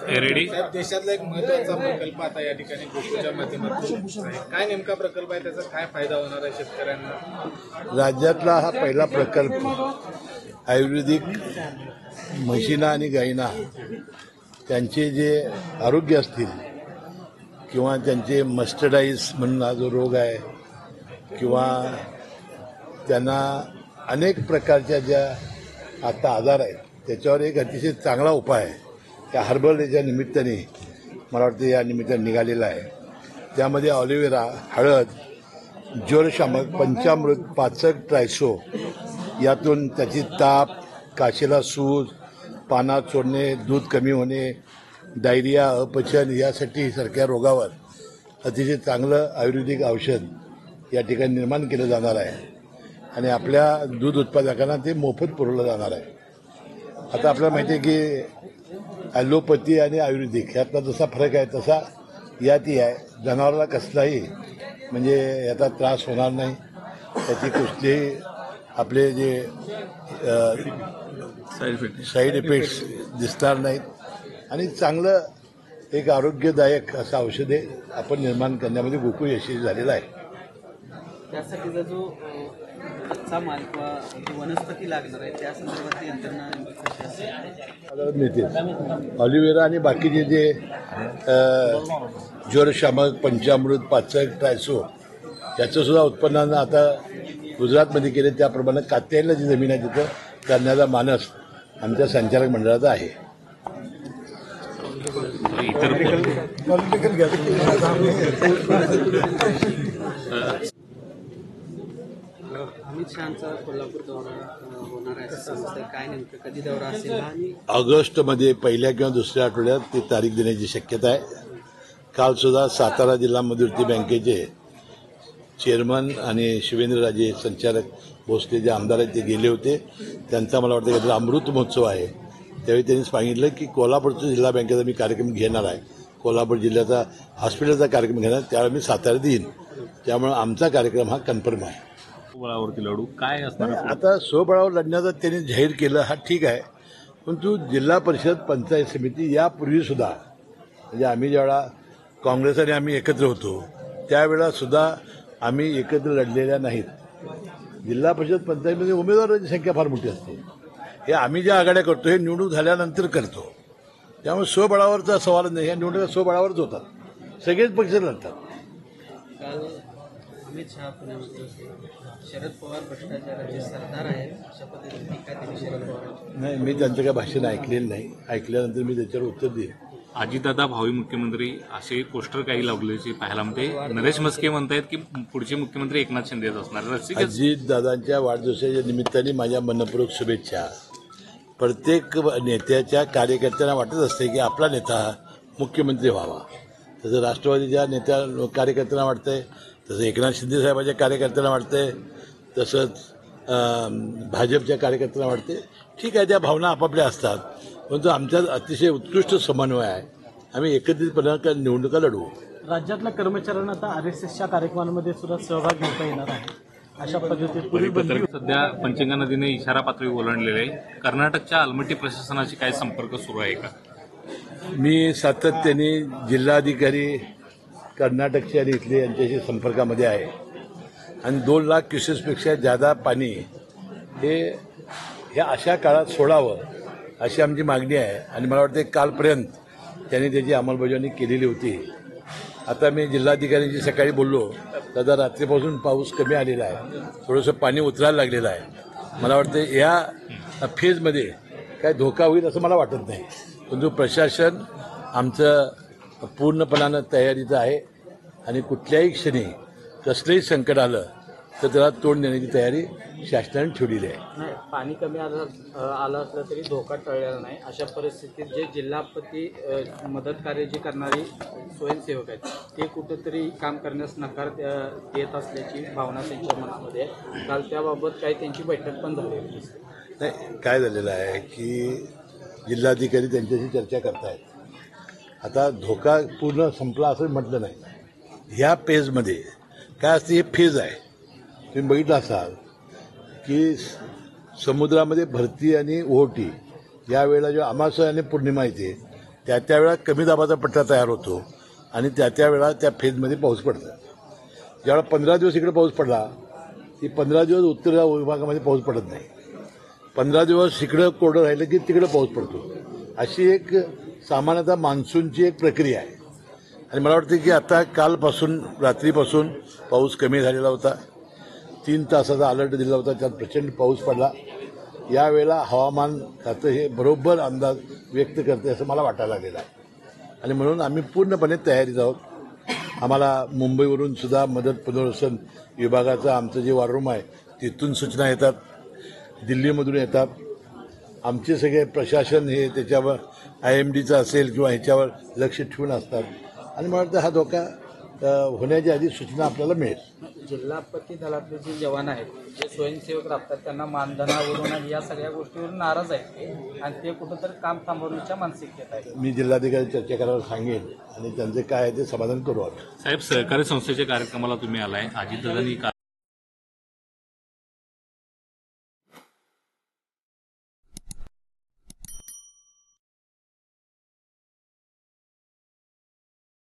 Ready साहेब, देशातला एक महत्त्वाचा प्रकल्प आता या ठिकाणी गोकुळच्या माध्यमातून आहे. काय नेमका प्रकल्प आहे, त्याचा काय फायदा होणार आहे शेतकऱ्यांना? राज्यातला हा पहिला प्रकल्प आयुर्वेदिक म्हशींना आणि गायींना त्यांचे जे आरोग्य असतील किंवा त्यांचे मस्टर्डाईज म्हणून हा जो रोग आहे किंवा त्यांना अनेक प्रकारच्या ज्या आता आजार आहेत त्याच्यावर एक अतिशय चांगला उपाय आहे. त्या हर्बल याच्या निमित्ताने मला वाटतं या निमित्ताने निघालेला आहे. त्यामध्ये ऑलिव्हेरा, हळद, ज्वरशामक, पंचामृत, पाचक, ट्रायसो यातून त्याची ताप, काशीला सूज, पानात सोडणे, दूध कमी होणे, डायरिया, अपचन यासाठी सारख्या रोगावर अतिशय चांगलं आयुर्वेदिक औषध या ठिकाणी निर्माण केलं जाणार आहे आणि आपल्या दूध उत्पादकांना ते मोफत पुरवलं जाणार आहे. आता आपल्याला माहिती आहे की ॲलोपॅथी आणि आयुर्वेदिक यातला जसा फरक आहे तसा यातही आहे. जनावराला कसलाही म्हणजे याचा त्रास होणार नाही, त्याची कुठलेही आपले जे साईड इफेक्ट्स दिसणार नाहीत आणि चांगलं एक आरोग्यदायक असं औषधे आपण निर्माण करण्यामध्ये गोकुळ यशस्वी झालेला आहे. त्यासाठीचा जो कच्चा माल किंवा वनस्पती लागणार आहे त्या संदर्भात यंत्रणा मिळते. ऑलिव्हेरा आणि बाकीचे जे ज्वरशामक, पंचामृत, पाचक, ट्रायसो याचं सुद्धा उत्पन्नानं आता गुजरातमध्ये केले. त्याप्रमाणे कात्यायनला जी जमीन आहे तिथं करण्याचा मानस आमच्या संचालक मंडळाचा आहे. अमित शहाचा कोल्हापूर दौरा होणार आहे असं समजतंय. काय नेमकं कधी दौरा असेल आणि ऑगस्टमध्ये पहिल्या किंवा दुसऱ्या आठवड्यात ती तारीख देण्याची शक्यता आहे. काल सुद्धा सातारा जिल्हा मध्यवर्ती बँकेचे चेअरमन आणि शिवेंद्रराजे संचालक भोसले जे आमदार आहेत ते गेले होते. त्यांचा मला वाटतं काहीतरी अमृत महोत्सव आहे. त्यावेळी त्यांनी सांगितलं की कोल्हापूरचा जिल्हा बँकेचा मी कार्यक्रम घेणार आहे, कोल्हापूर जिल्ह्याचा हॉस्पिटलचा कार्यक्रम घेणार, त्यावेळी मी साताऱ्यात येईन. त्यामुळे आमचा कार्यक्रम हा कन्फर्म आहे. बळावरती लढू काय असणार? आता स्वबळावर लढण्याचं त्यांनी जाहीर केलं हा ठीक आहे, परंतु जिल्हा परिषद पंचायत समिती यापूर्वीसुद्धा म्हणजे आम्ही ज्यावेळा काँग्रेस आणि आम्ही एकत्र होतो त्यावेळेला सुद्धा आम्ही एकत्र लढलेल्या नाहीत. जिल्हा परिषद पंचायतीमध्ये उमेदवारांची संख्या फार मोठी असते. हे आम्ही ज्या आघाड्या करतो हे निवडणूक झाल्यानंतर करतो. त्यामुळे स्वबळावरचा सवाल नाही, या निवडणुका स्वबळावरच होतात. सगळेच पक्ष लढतात. काल अमित शहा पुण्यामध्ये शरद पवार भ्रष्टाचाराचे सरदार आहेत अशा पद्धतीने टीका केली शरद पवार. नाही, मी त्यांचं काही भाषण ऐकलेलं नाही. ऐकल्यानंतर मी त्याच्यावर उत्तर देईन. अजितदादा भावी मुख्यमंत्री असे पोस्टर काही लावल्याचे पाहायला मिळते. नरेश म्हस्के म्हणतायत की पुढचे मुख्यमंत्री एकनाथ शिंदेच असणार. अजितदादांच्या वाढदिवसाच्या निमित्ताने माझ्या मनपूर्वक शुभेच्छा. प्रत्येक नेत्याच्या कार्यकर्त्यांना वाटत असते की आपला नेता मुख्यमंत्री व्हावा. तसं राष्ट्रवादीच्या कार्यकर्त्यांना वाटतंय, तसं एकनाथ शिंदे साहेबांच्या कार्यकर्त्यांना वाटतंय, तसंच भाजपच्या कार्यकर्त्यांना वाटते. ठीक आहे, त्या भावना आपापल्या असतात, परंतु आमच्यात अतिशय उत्कृष्ट समन्वय आहे. आम्ही एकत्रितपणे निवडणुका लढवू. राज्यातल्या कर्मचाऱ्यांना आता RSSच्या कार्यक्रमांमध्ये सुद्धा सहभाग घेता येणार आहे अशा पद्धतीने सध्या पंचगंगा नदीने इशारा पातळी ओलांडलेली आहे. कर्नाटकच्या आलमट्टी प्रशासनाशी काय संपर्क सुरू आहे का? मी सातत्याने जिल्हाधिकारी कर्नाटकचे आणि इथले यांच्याशी संपर्कामध्ये आहे आणि 2 लाख क्युसेसपेक्षा जादा पाणी हे अशा काळात सोडावं अशी आमची मागणी आहे आणि मला वाटते कालपर्यंत त्यांनी त्याची अंमलबजावणी केलेली होती. आता मी जिल्हाधिकाऱ्यांशी सकाळी बोललो तर आता रात्रीपासून पाऊस कमी आलेला आहे, थोडंसं पाणी उतरायला लागलेलं आहे. मला वाटतं या फेजमध्ये काय धोका होईल असं मला वाटत नाही, परंतु प्रशासन आमचं पूर्णपणानं तयारीचं आहे आणि कुठल्याही क्षणी कसलंही संकट आलं तर त्याला तोंड देण्याची तयारी शासनाने ठेवलेली आहे. नाही, पाणी कमी आलं असलं तरी धोका टळलेला नाही. अशा परिस्थितीत जे जिल्हापती मदत कार्य जे करणारी स्वयंसेवक आहेत ते कुठंतरी काम करण्यास नकार देत असल्याची भावना त्यांच्या मनामध्ये आहे. काल त्याबाबत काही त्यांची बैठक पण झाली. नाही, काय झालेलं आहे की जिल्हाधिकारी त्यांच्याशी चर्चा करतायत. आता धोका पूर्ण संपला असं म्हटलं नाही. ह्या फेजमध्ये काय असते, हे फेज आहे. तुम्ही बघितलं असाल की समुद्रामध्ये भरती आणि ओहोटी यावेळेला जेव्हा अमावस्या आणि पौर्णिमा येते त्या वेळा कमी दाबाचा पट्टा तयार होतो आणि त्या वेळा त्या फेजमध्ये पाऊस पडतो. ज्यावेळेला 15 दिवस इकडे पाऊस पडला की 15 दिवस उत्तर विभागामध्ये पाऊस पडत नाही. 15 दिवस इकडं कोरडं राहिलं की तिकडं पाऊस पडतो. अशी एक सामान्यतः मान्सूनची एक प्रक्रिया आहे. आणि मला वाटतं की आता कालपासून रात्रीपासून पाऊस कमी झालेला होता. 3 तासाचा अलर्ट दिला होता, त्यात प्रचंड पाऊस पडला. यावेळेला हवामान खातं हे बरोबर अंदाज व्यक्त करते असं मला वाटायला लागलेलं आहे. आणि म्हणून आम्ही पूर्णपणे तयारीत आहोत. आम्हाला मुंबईवरून सुद्धा मदत पुनर्वसन विभागाचं आमचं जे वॉर रूम आहे तिथून सूचना येतात, दिल्लीमधून येतात. आमचे सगळे प्रशासन हे त्याच्यावर IMDचं असेल किंवा ह्याच्यावर लक्ष ठेवून असतात. आणि मला वाटतं हा धोका होण्याच्या आधी सूचना आपल्याला मिळेल. जिल्हा आपत्ती दलातले जे जवान आहेत, जे स्वयंसेवक राबतात, त्यांना मानधनावरून आणि या सगळ्या गोष्टीवरून नाराज आहेत आणि ते कुठंतरी काम थांबवण्याच्या मानसिकतेत आहेत. मी जिल्हाधिकारी चर्चा करायला सांगेन आणि त्यांचे काय आहे ते समाधान करू आपण. साहेब, सहकारी संस्थेच्या कार्यक्रमाला तुम्ही आलाय. अजितदादांनी